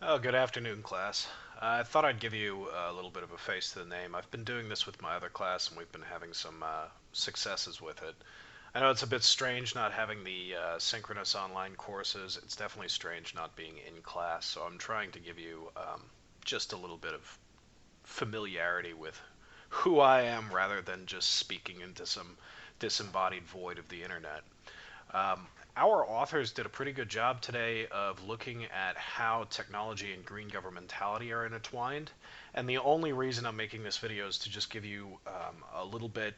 Oh, good afternoon, class. I thought I'd give you a little bit of a face to the name. I've been doing this with my other class, and we've been having some successes with it. I know it's a bit strange not having the synchronous online courses. It's definitely strange not being in class, so I'm trying to give you just a little bit of familiarity with who I am rather than just speaking into some disembodied void of the internet. Um, our authors did a pretty good job today of looking at how technology and green governmentality are intertwined. And the only reason I'm making this video is to just give you a little bit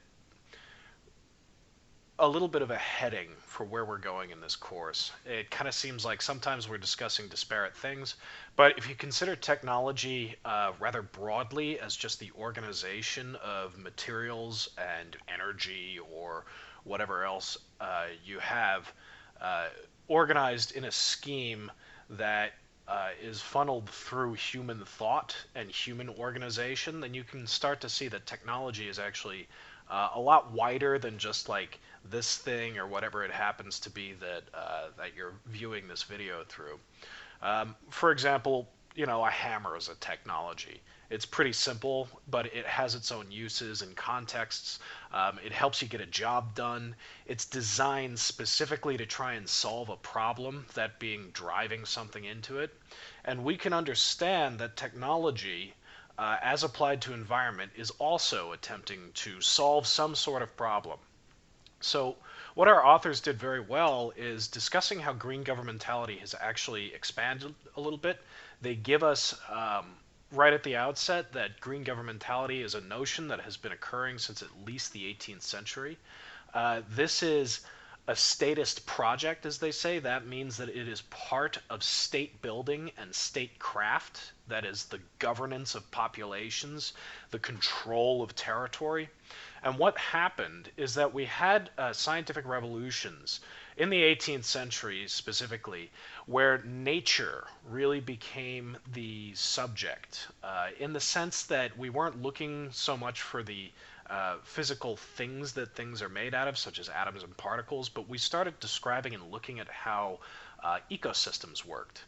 of a heading for where we're going in this course. It kind of seems like sometimes we're discussing disparate things, but if you consider technology rather broadly as just the organization of materials and energy or whatever else you have uh, organized in a scheme that is funneled through human thought and human organization, then you can start to see that technology is actually a lot wider than just like this thing or whatever it happens to be that you're viewing this video through. For example, a hammer is a technology. It's pretty simple, but it has its own uses and contexts. It helps you get a job done. It's designed specifically to try and solve a problem, that being driving something into it. And we can understand that technology, as applied to environment, is also attempting to solve some sort of problem. So, what our authors did very well is discussing how green governmentality has actually expanded a little bit. They give us right at the outset that green governmentality is a notion that has been occurring since at least the 18th century. This is a statist project, as they say. That means that it is part of state building and statecraft, that is, the governance of populations, the control of territory. And what happened is that we had scientific revolutions in the 18th century specifically, where nature really became the subject, in the sense that we weren't looking so much for the physical things that things are made out of, such as atoms and particles, but we started describing and looking at how ecosystems worked.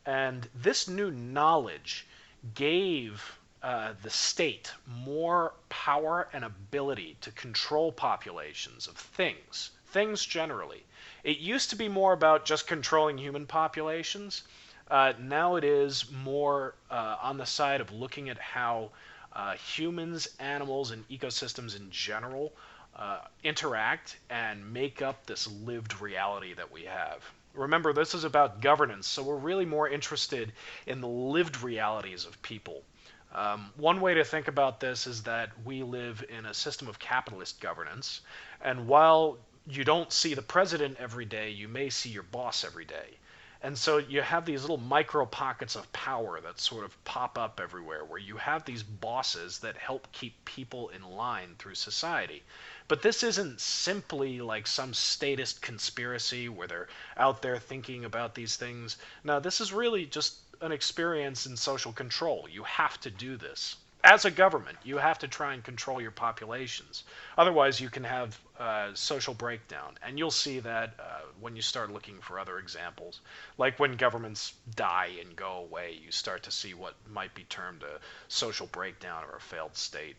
And this new knowledge gave the state more power and ability to control populations of things generally. It used to be more about just controlling human populations. Now it is more on the side of looking at how humans, animals, and ecosystems in general interact and make up this lived reality that we have. Remember, this is about governance, so we're really more interested in the lived realities of people. One way to think about this is that we live in a system of capitalist governance, and while you don't see the president every day, you may see your boss every day. And so you have these little micro pockets of power that sort of pop up everywhere, where you have these bosses that help keep people in line through society. But this isn't simply like some statist conspiracy where they're out there thinking about these things. No, this is really just an experience in social control. You have to do this. As a government, you have to try and control your populations. Otherwise, you can have social breakdown. And you'll see that when you start looking for other examples. Like when governments die and go away, you start to see what might be termed a social breakdown or a failed state.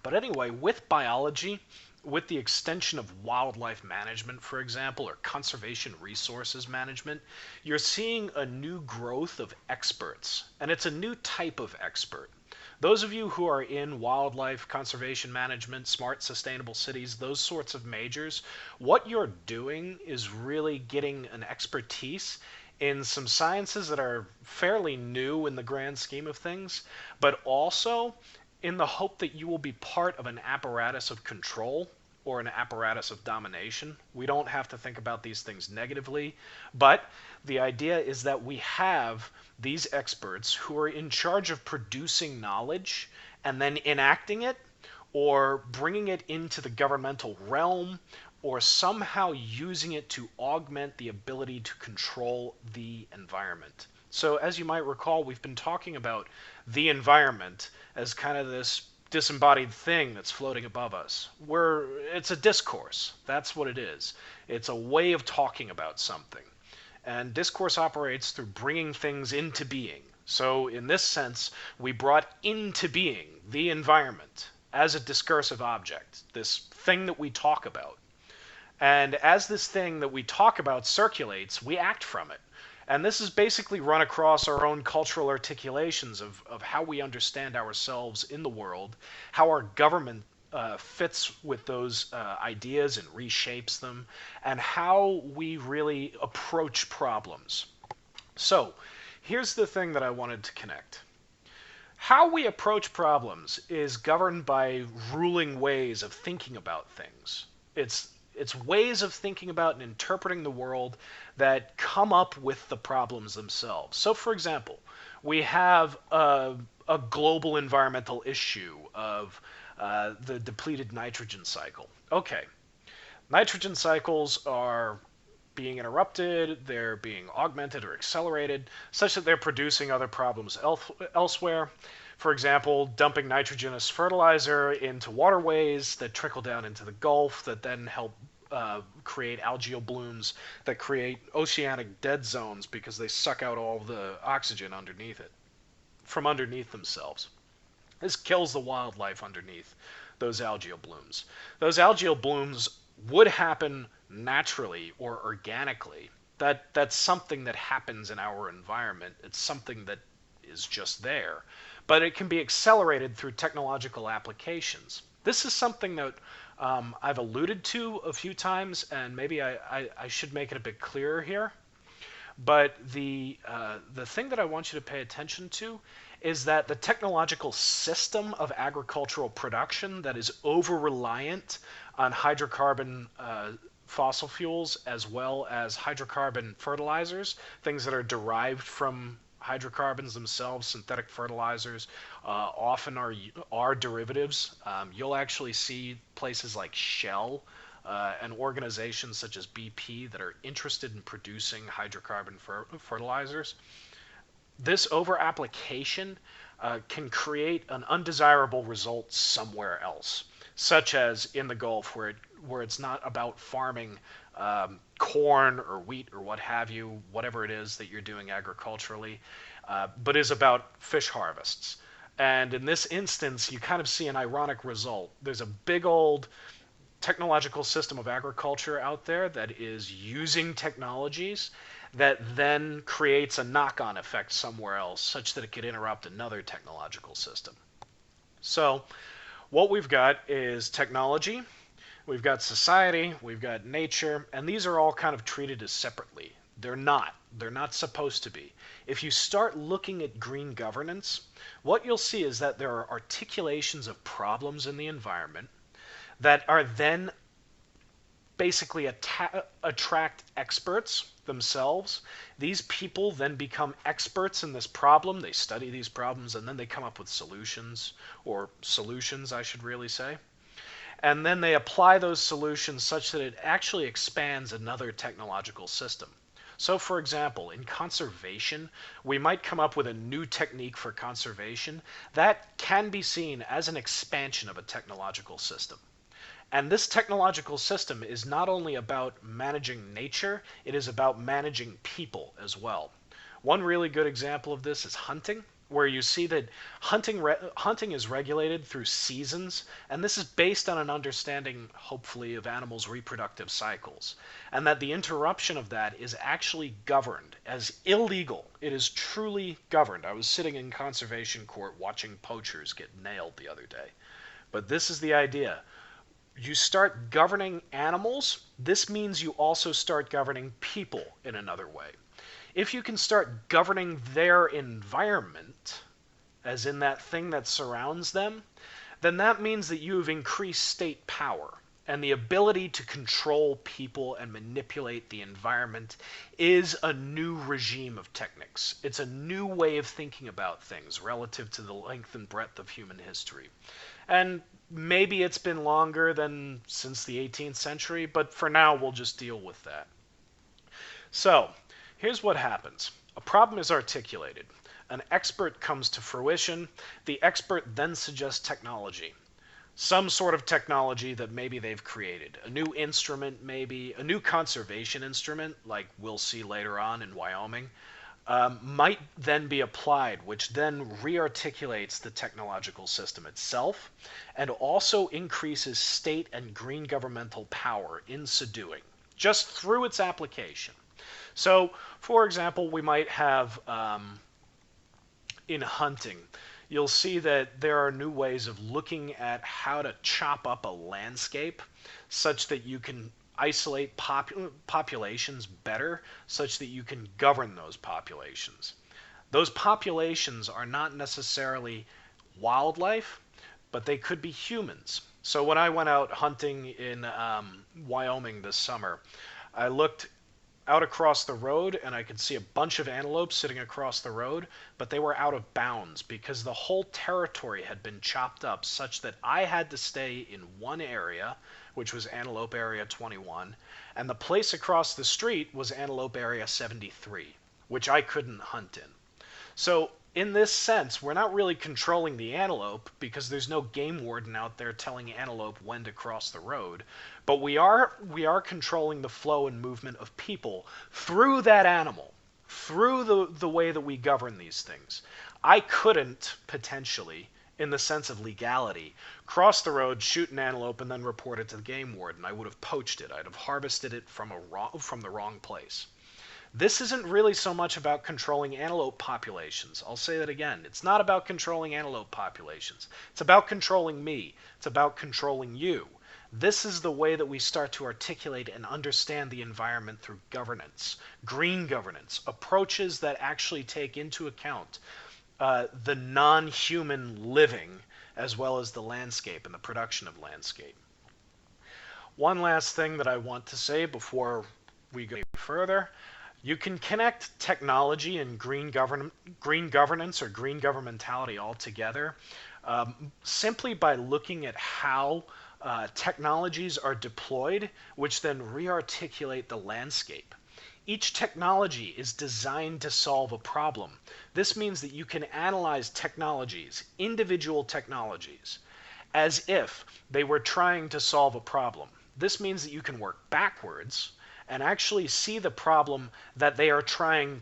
But anyway, with biology, with the extension of wildlife management, for example, or conservation resources management, you're seeing a new growth of experts. And it's a new type of expert. Those of you who are in wildlife conservation management, smart sustainable cities, those sorts of majors, what you're doing is really getting an expertise in some sciences that are fairly new in the grand scheme of things, but also in the hope that you will be part of an apparatus of control or an apparatus of domination. We don't have to think about these things negatively, but the idea is that we have these experts who are in charge of producing knowledge and then enacting it or bringing it into the governmental realm or somehow using it to augment the ability to control the environment. So, as you might recall, we've been talking about the environment as kind of this disembodied thing that's floating above us. It's a discourse. That's what it is. It's a way of talking about something. And discourse operates through bringing things into being. So, in this sense, we brought into being the environment as a discursive object, this thing that we talk about. And as this thing that we talk about circulates, we act from it. And this is basically run across our own cultural articulations of how we understand ourselves in the world, how our government fits with those ideas and reshapes them, and how we really approach problems. So, here's the thing that I wanted to connect. How we approach problems is governed by ruling ways of thinking about things. It's ways of thinking about and interpreting the world that come up with the problems themselves. So, for example, we have a global environmental issue of the depleted nitrogen cycle. Okay, nitrogen cycles are being interrupted, they're being augmented or accelerated, such that they're producing other problems elsewhere. For example, dumping nitrogen as fertilizer into waterways that trickle down into the Gulf that then help create algal blooms that create oceanic dead zones because they suck out all the oxygen underneath it, from underneath themselves. This kills the wildlife underneath those algal blooms. Those algal blooms would happen naturally or organically. That's something that happens in our environment. It's something that is just there. But it can be accelerated through technological applications. This is something that I've alluded to a few times, and maybe I should make it a bit clearer here. But the thing that I want you to pay attention to is that the technological system of agricultural production that is over-reliant on hydrocarbon fossil fuels as well as hydrocarbon fertilizers, things that are derived from hydrocarbons themselves, synthetic fertilizers, often are derivatives. You'll actually see places like Shell and organizations such as BP that are interested in producing hydrocarbon fertilizers. This over-application can create an undesirable result somewhere else, such as in the Gulf, where it's not about farming corn or wheat or what have you, whatever it is that you're doing agriculturally, but is about fish harvests. And in this instance, you kind of see an ironic result. There's a big old technological system of agriculture out there that is using technologies that then creates a knock-on effect somewhere else, such that it could interrupt another technological system. So what we've got is technology, we've got society, we've got nature, and these are all kind of treated as separately. They're not. They're not supposed to be. If you start looking at green governance, what you'll see is that there are articulations of problems in the environment that are then basically attract experts themselves. These people then become experts in this problem. They study these problems and then they come up with solutions, or solutions, I should really say. And then they apply those solutions such that it actually expands another technological system. So, for example, in conservation, we might come up with a new technique for conservation that can be seen as an expansion of a technological system. And this technological system is not only about managing nature, it is about managing people as well. One really good example of this is hunting, where you see that hunting is regulated through seasons, and this is based on an understanding, hopefully, of animals' reproductive cycles, and that the interruption of that is actually governed as illegal. It is truly governed. I was sitting in conservation court watching poachers get nailed the other day. But this is the idea. You start governing animals, this means you also start governing people in another way. If you can start governing their environment, as in that thing that surrounds them, then that means that you have increased state power. And the ability to control people and manipulate the environment is a new regime of techniques. It's a new way of thinking about things relative to the length and breadth of human history. And maybe it's been longer than since the 18th century, but for now we'll just deal with that. So, here's what happens. A problem is articulated. An expert comes to fruition. The expert then suggests technology. some sort of technology that maybe they've created. A new instrument, maybe, a new conservation instrument, like we'll see later on in Wyoming, might then be applied, which then rearticulates the technological system itself and also increases state and green governmental power in so doing, just through its application. So, for example, we might have in hunting, you'll see that there are new ways of looking at how to chop up a landscape such that you can isolate populations better, such that you can govern those populations. Those populations are not necessarily wildlife, but they could be humans. So when I went out hunting in Wyoming this summer, I looked out across the road and I could see a bunch of antelope sitting across the road, but they were out of bounds because the whole territory had been chopped up such that I had to stay in one area, which was Antelope Area 21, and the place across the street was Antelope Area 73, which I couldn't hunt in. So, in this sense, we're not really controlling the antelope because there's no game warden out there telling antelope when to cross the road, but we are controlling the flow and movement of people through that animal, through the way that we govern these things. I couldn't potentially, in the sense of legality, cross the road, shoot an antelope, and then report it to the game warden. I would have poached it. I'd have harvested it from the wrong place. This isn't really so much about controlling antelope populations. I'll say that again. It's not about controlling antelope populations. It's about controlling me. It's about controlling you. This is the way that we start to articulate and understand the environment through governance, green governance, approaches that actually take into account the non-human living as well as the landscape and the production of landscape. One last thing that I want to say before we go further. You can connect technology and green governance or green governmentality all together simply by looking at how technologies are deployed, which then rearticulate the landscape. Each technology is designed to solve a problem. This means that you can analyze technologies, individual technologies, as if they were trying to solve a problem. This means that you can work backwards and actually see the problem that they are trying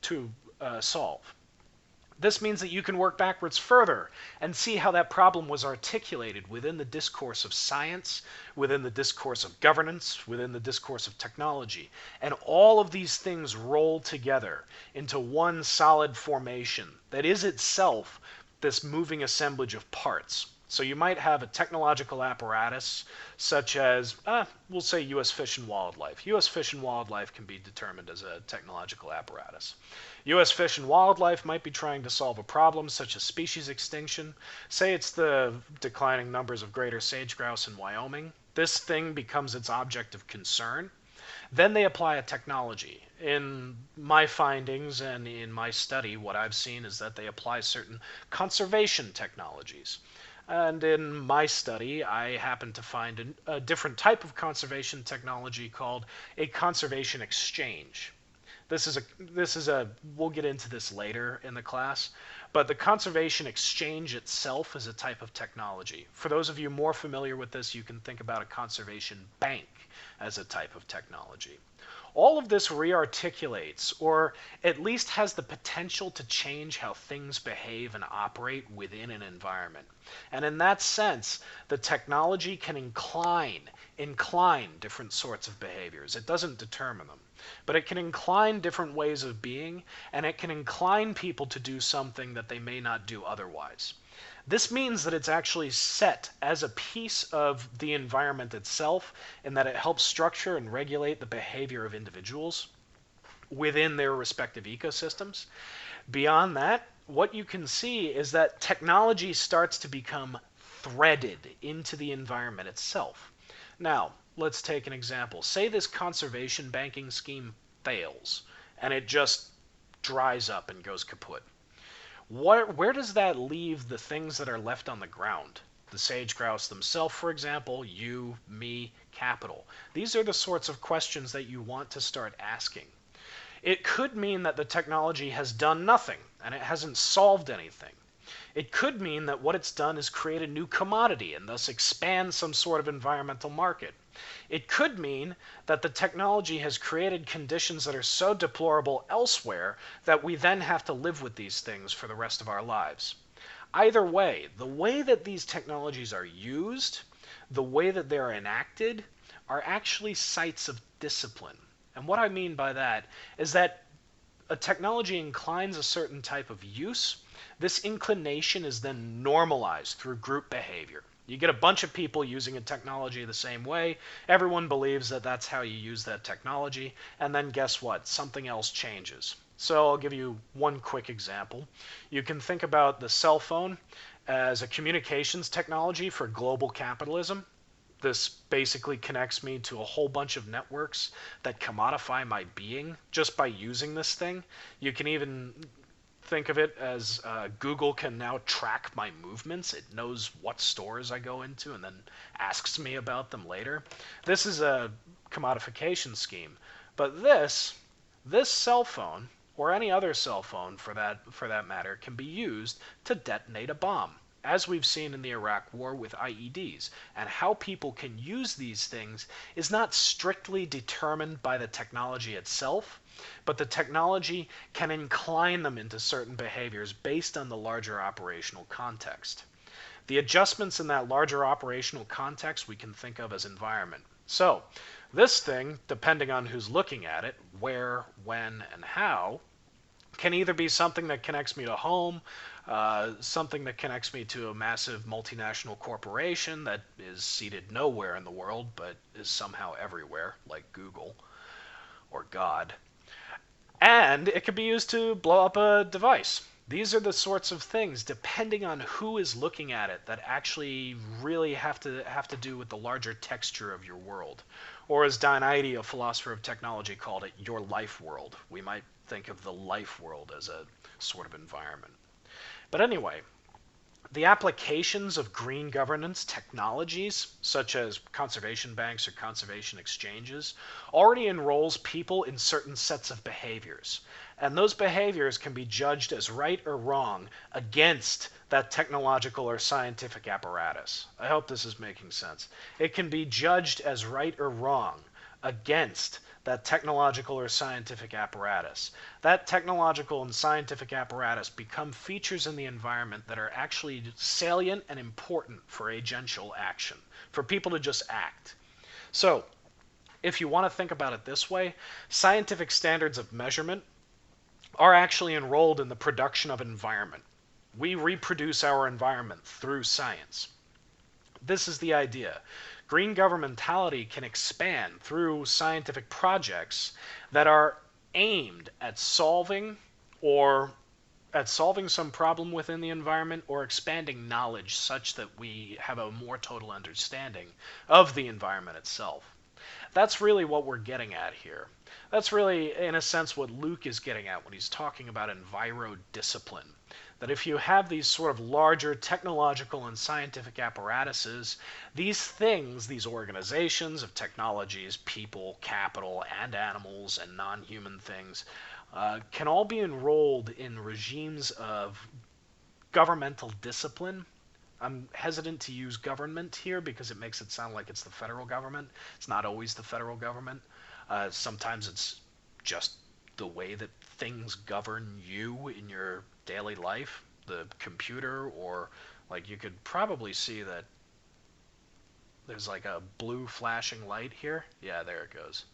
to solve. This means that you can work backwards further and see how that problem was articulated within the discourse of science, within the discourse of governance, within the discourse of technology. And all of these things roll together into one solid formation that is itself this moving assemblage of parts. So you might have a technological apparatus such as, we'll say U.S. Fish and Wildlife. U.S. Fish and Wildlife can be determined as a technological apparatus. U.S. Fish and Wildlife might be trying to solve a problem such as species extinction. Say it's the declining numbers of greater sage grouse in Wyoming. This thing becomes its object of concern. Then they apply a technology. In my findings and in my study, what I've seen is that they apply certain conservation technologies. And in my study, I happened to find a different type of conservation technology called a conservation exchange. We'll get into this later in the class, but the conservation exchange itself is a type of technology. For those of you more familiar with this, you can think about a conservation bank as a type of technology. All of this rearticulates, or at least has the potential to change how things behave and operate within an environment. And in that sense, the technology can incline different sorts of behaviors. It doesn't determine them, but it can incline different ways of being, and it can incline people to do something that they may not do otherwise. This means that it's actually set as a piece of the environment itself, and that it helps structure and regulate the behavior of individuals within their respective ecosystems. Beyond that, what you can see is that technology starts to become threaded into the environment itself. Now, let's take an example. Say this conservation banking scheme fails, and it just dries up and goes kaput. Where does that leave the things that are left on the ground? The sage grouse themselves, for example, you, me, capital. These are the sorts of questions that you want to start asking. It could mean that the technology has done nothing, and it hasn't solved anything. It could mean that what it's done is create a new commodity and thus expand some sort of environmental market. It could mean that the technology has created conditions that are so deplorable elsewhere that we then have to live with these things for the rest of our lives. Either way, the way that these technologies are used, the way that they're enacted, are actually sites of discipline. And what I mean by that is that a technology inclines a certain type of use. This inclination is then normalized through group behavior. You get a bunch of people using a technology the same way. Everyone believes that that's how you use that technology. And then guess what? Something else changes. So I'll give you one quick example. You can think about the cell phone as a communications technology for global capitalism. This basically connects me to a whole bunch of networks that commodify my being just by using this thing. You can even think of it as Google can now track my movements. It knows what stores I go into and then asks me about them later. This is a commodification scheme. But this cell phone, or any other cell phone for that matter, can be used to detonate a bomb, as we've seen in the Iraq War with IEDs. And how people can use these things is not strictly determined by the technology itself, but the technology can incline them into certain behaviors based on the larger operational context. The adjustments in that larger operational context we can think of as environment. So, this thing, depending on who's looking at it, where, when, and how, can either be something that connects me to home, something that connects me to a massive multinational corporation that is seated nowhere in the world but is somehow everywhere, like Google or God. And it can be used to blow up a device. These are the sorts of things, depending on who is looking at it, that actually really have to do with the larger texture of your world. Or as Dionysius, a philosopher of technology, called it, your life world. We might think of the life world as a sort of environment. But anyway, the applications of green governance technologies, such as conservation banks or conservation exchanges, already enrolls people in certain sets of behaviors. And those behaviors can be judged as right or wrong against that technological or scientific apparatus. I hope this is making sense. It can be judged as right or wrong against that technological or scientific apparatus. That technological and scientific apparatus become features in the environment that are actually salient and important for agential action, for people to just act. So, if you want to think about it this way, scientific standards of measurement are actually enrolled in the production of environment. We reproduce our environment through science. This is the idea. Green governmentality can expand through scientific projects that are aimed at solving some problem within the environment, or expanding knowledge such that we have a more total understanding of the environment itself. That's really what we're getting at here. That's really, in a sense, what Luke is getting at when he's talking about envirodiscipline. That if you have these sort of larger technological and scientific apparatuses, these things, these organizations of technologies, people, capital, and animals, and non-human things, can all be enrolled in regimes of governmental discipline. I'm hesitant to use government here because it makes it sound like it's the federal government. It's not always the federal government. Sometimes it's just the way that things govern you in your daily life, the computer, or like you could probably see that there's like a blue flashing light here. Yeah, there it goes.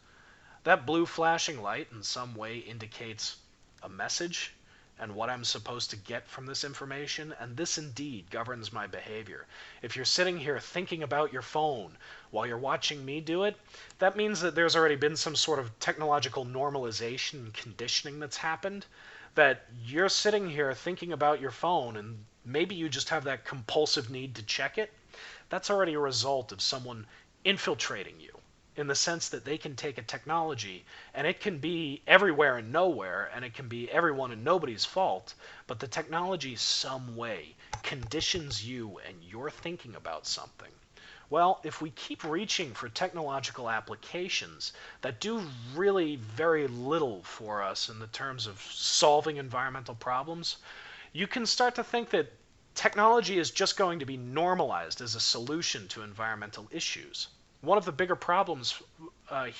That blue flashing light in some way indicates a message and what I'm supposed to get from this information, and this indeed governs my behavior. If you're sitting here thinking about your phone while you're watching me do it, that means that there's already been some sort of technological normalization and conditioning that's happened, that you're sitting here thinking about your phone and maybe you just have that compulsive need to check it. That's already a result of someone infiltrating you, in the sense that they can take a technology and it can be everywhere and nowhere, and it can be everyone and nobody's fault, but the technology some way conditions you and you're thinking about something. Well, if we keep reaching for technological applications that do really very little for us in the terms of solving environmental problems, you can start to think that Technology is just going to be normalized as a solution to environmental issues. One of the bigger problems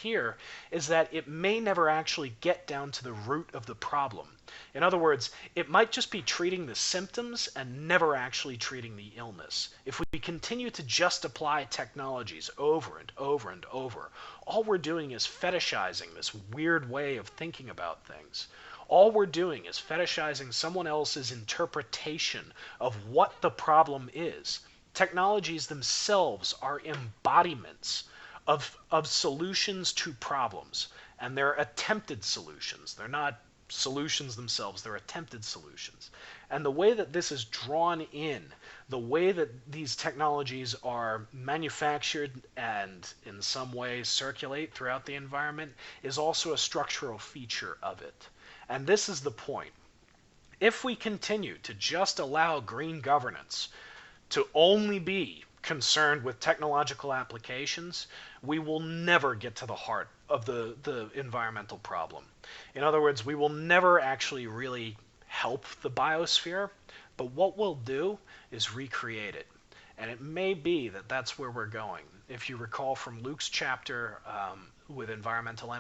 here is that it may never actually get down to the root of the problem. In other words, it might just be treating the symptoms and never actually treating the illness. If we continue to just apply technologies over and over and over, all we're doing is fetishizing this weird way of thinking about things. All we're doing is fetishizing someone else's interpretation of what the problem is. Technologies themselves are embodiments of solutions to problems, and they're attempted solutions. They're not solutions themselves, they're attempted solutions. And the way that this is drawn in, the way that these technologies are manufactured and in some way circulate throughout the environment is also a structural feature of it. And this is the point. If we continue to just allow green governance to only be concerned with technological applications, we will never get to the heart of the environmental problem. In other words, we will never actually really help the biosphere, but what we'll do is recreate it. And it may be that that's where we're going. If you recall from Luke's chapter with environmental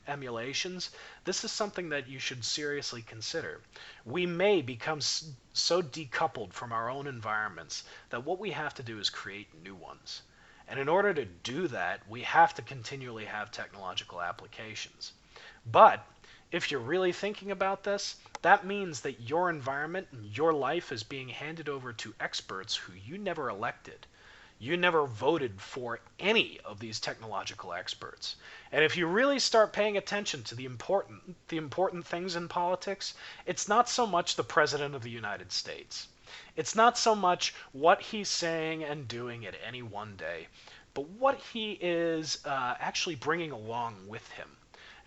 emulations, this is something that you should seriously consider. We may become so decoupled from our own environments that what we have to do is create new ones. And in order to do that, we have to continually have technological applications. But if you're really thinking about this, that means that your environment and your life is being handed over to experts who you never elected. You never voted for any of these technological experts. And if you really start paying attention to the important things in politics, it's not so much the President of the United States. It's not so much what he's saying and doing at any one day, but what he is actually bringing along with him.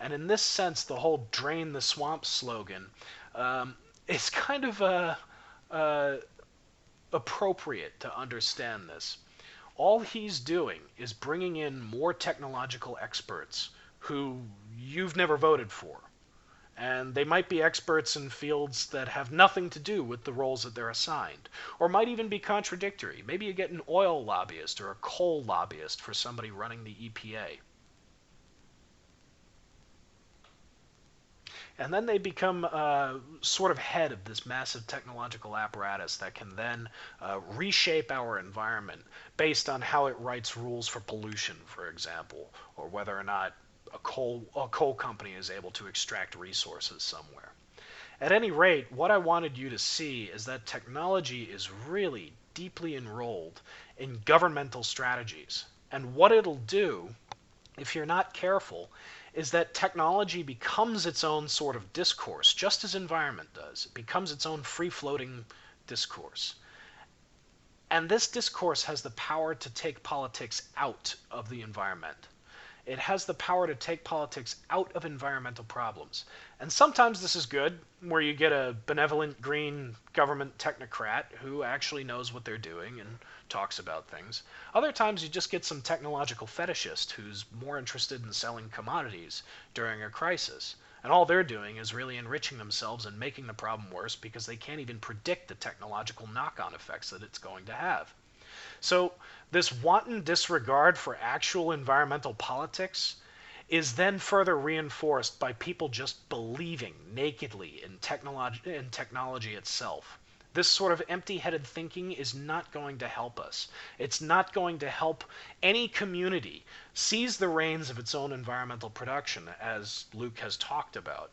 And in this sense, the whole "drain the swamp" slogan is kind of appropriate to understand this. All he's doing is bringing in more technological experts who you've never voted for. And they might be experts in fields that have nothing to do with the roles that they're assigned, or might even be contradictory. Maybe you get an oil lobbyist or a coal lobbyist for somebody running the EPA. And then they become sort of head of this massive technological apparatus that can then reshape our environment based on how it writes rules for pollution, for example, or whether or not a coal company is able to extract resources somewhere. At any rate, what I wanted you to see is that technology is really deeply enrolled in governmental strategies. And what it'll do, if you're not careful, is that technology becomes its own sort of discourse, just as environment does. It becomes its own free-floating discourse. And this discourse has the power to take politics out of the environment. It has the power to take politics out of environmental problems. And sometimes this is good, where you get a benevolent green government technocrat who actually knows what they're doing and talks about things. Other times you just get some technological fetishist who's more interested in selling commodities during a crisis. And all they're doing is really enriching themselves and making the problem worse because they can't even predict the technological knock-on effects that it's going to have. So this wanton disregard for actual environmental politics is then further reinforced by people just believing nakedly in technology itself. This sort of empty-headed thinking is not going to help us. It's not going to help any community seize the reins of its own environmental production, as Luke has talked about.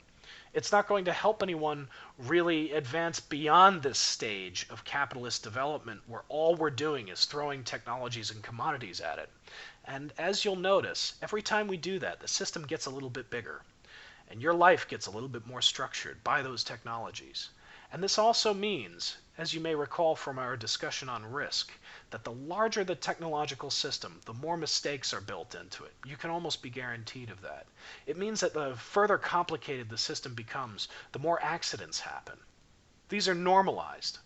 It's not going to help anyone really advance beyond this stage of capitalist development where all we're doing is throwing technologies and commodities at it. And as you'll notice, every time we do that, the system gets a little bit bigger. And your life gets a little bit more structured by those technologies. And this also means, as you may recall from our discussion on risk, that the larger the technological system, the more mistakes are built into it. You can almost be guaranteed of that. It means that the further complicated the system becomes, the more accidents happen. These are normalized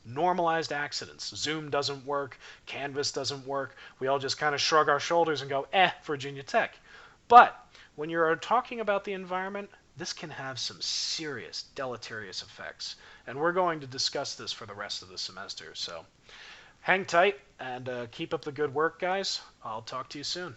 accidents. Zoom doesn't work, Canvas doesn't work. We all just kind of shrug our shoulders and go, Virginia Tech. But when you're talking about the environment, this can have some serious deleterious effects. And we're going to discuss this for the rest of the semester. So hang tight and keep up the good work, guys. I'll talk to you soon.